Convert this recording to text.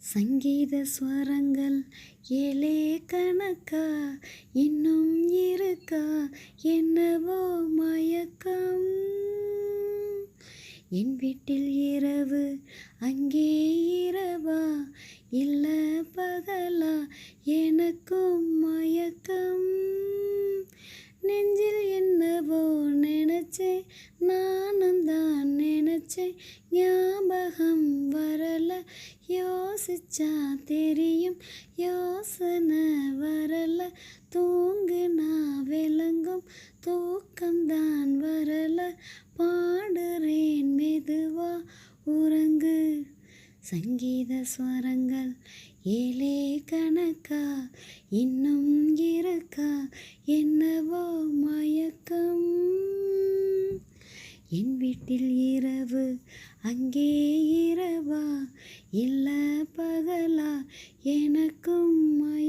சங்கீத ஸ்வரங்கள் ஏழே கணக்கா, இன்னும் இருக்கா என்னவோ மயக்கம். என் வீட்டில் இரவு, அங்கே இரவா, இல்ல பகலா, எனக்கும் மயக்கம். நெஞ்சில் என்னவோ நினைச்சேன், நானும் தான் நினைச்சேன், ஞாபகம் வரல, யோசிச்சா தெரியும், யோசனை வரல, தூங்குனா விளங்கும், தூக்கம்தான் வரல, பாடுறேன் மெதுவா உறங்கு. சங்கீத ஸ்வரங்கள் ஏழே கணக்கா, இன்னும் இருக்கா என்னவோ மயக்கம். என் வீட்டில் இரவு, அங்கே இரவா, இல்ல பகலா, எனக்கும் மயக்கம்.